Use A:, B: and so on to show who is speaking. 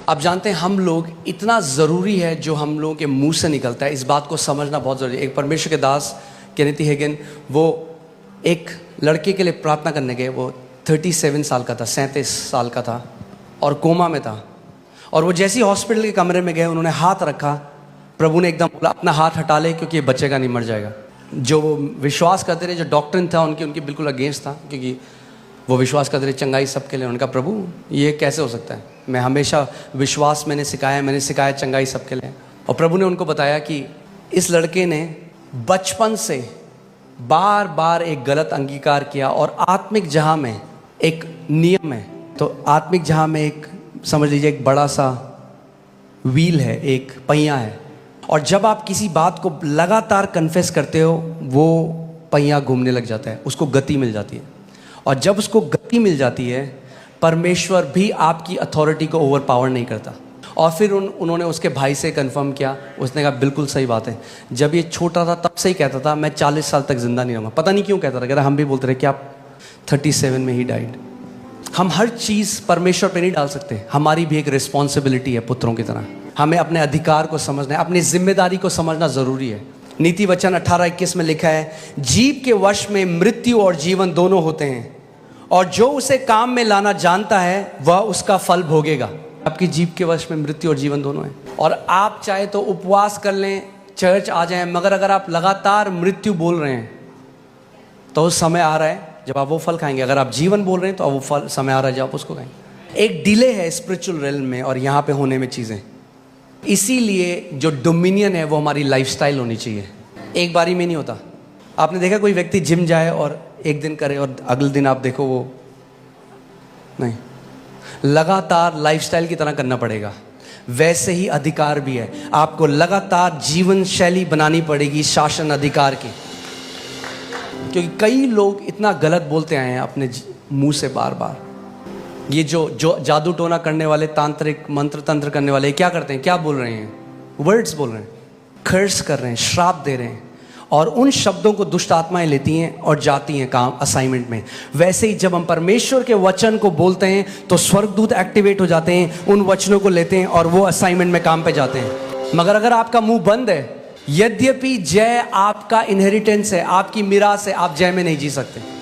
A: आप जानते हैं हम लोग इतना ज़रूरी है जो हम लोगों के मुंह से निकलता है, इस बात को समझना बहुत ज़रूरी है। एक परमेश्वर के दास केनेथ हेगिन, वो एक लड़के के लिए प्रार्थना करने गए। वो 37 साल का था, 37 साल का था और कोमा में था। और वो जैसे ही हॉस्पिटल के कमरे में गए, उन्होंने हाथ रखा, प्रभु ने एकदम बोला अपना हाथ हटा ले क्योंकि ये बचेगा नहीं, मर जाएगा। जो वो विश्वास करते रहे, जो डॉक्टर था उनके बिल्कुल अगेंस्ट था, क्योंकि वो विश्वास करते रहे चंगाई सबके लिए। उनका प्रभु ये कैसे हो सकता है, मैं हमेशा विश्वास मैंने सिखाया चंगाई सबके लिए। और प्रभु ने उनको बताया कि इस लड़के ने बचपन से बार बार एक गलत अंगीकार किया और आत्मिक जहां में एक नियम है। तो आत्मिक जहां में एक समझ लीजिए एक बड़ा सा व्हील है, एक पहिया है, और जब आप किसी बात को लगातार कन्फेस करते हो वो पहिया घूमने लग जाता है, उसको गति मिल जाती है। और जब उसको गति मिल जाती है, परमेश्वर भी आपकी अथॉरिटी को ओवर पावर नहीं करता। और फिर उन्होंने उसके भाई से कंफर्म किया, उसने कहा बिल्कुल सही बात है। जब ये छोटा था तब से ही कहता था मैं 40 साल तक जिंदा नहीं रहूँगा। पता नहीं क्यों कहता था, कहता हम भी बोलते रहे कि आप 37 में ही डाइड। हम हर चीज़ परमेश्वर पे नहीं डाल सकते, हमारी भी एक रिस्पॉन्सिबिलिटी है पुत्रों की तरह। हमें अपने अधिकार को समझना है, अपनी जिम्मेदारी को समझना ज़रूरी है। नीति वचन 18:21 में लिखा है, जीव के वश में मृत्यु और जीवन दोनों होते हैं, और जो उसे काम में लाना जानता है वह उसका फल भोगेगा। आपकी जीव के वश में मृत्यु और जीवन दोनों है। और आप चाहे तो उपवास कर लें, चर्च आ जाएं, मगर अगर आप लगातार मृत्यु बोल रहे हैं तो उस समय आ रहा है जब आप वो फल खाएंगे। अगर आप जीवन बोल रहे हैं तो वो फल समय आ रहा है जब आप उसको खाएंगे। एक डिले है स्पिरिचुअल रेल्म में और यहाँ पे होने में चीज़ें। इसीलिए जो डोमिनियन है वो हमारी लाइफस्टाइल होनी चाहिए, एक बारी में नहीं होता। आपने देखा कोई व्यक्ति जिम जाए और एक दिन करे और अगले दिन आप देखो वो नहीं, लगातार लाइफस्टाइल की तरह करना पड़ेगा। वैसे ही अधिकार भी है, आपको लगातार जीवन शैली बनानी पड़ेगी शासन अधिकार की। क्योंकि कई लोग इतना गलत बोलते आए हैं अपने मुंह से बार बार। ये जो जादू टोना करने वाले, तांत्रिक मंत्र तंत्र करने वाले क्या करते हैं, क्या बोल रहे हैं, वर्ड्स बोल रहे हैं, कर्स कर रहे हैं, श्राप दे रहे हैं, और उन शब्दों को दुष्ट आत्माएं लेती हैं और जाती हैं काम असाइनमेंट में। वैसे ही जब हम परमेश्वर के वचन को बोलते हैं तो स्वर्गदूत एक्टिवेट हो जाते हैं, उन वचनों को लेते हैं और वो असाइनमेंट में काम पे जाते हैं। मगर अगर आपका मुंह बंद है, यद्यपि जय आपका इनहेरिटेंस है, आपकी मिरास है, आप जय में नहीं जी सकते।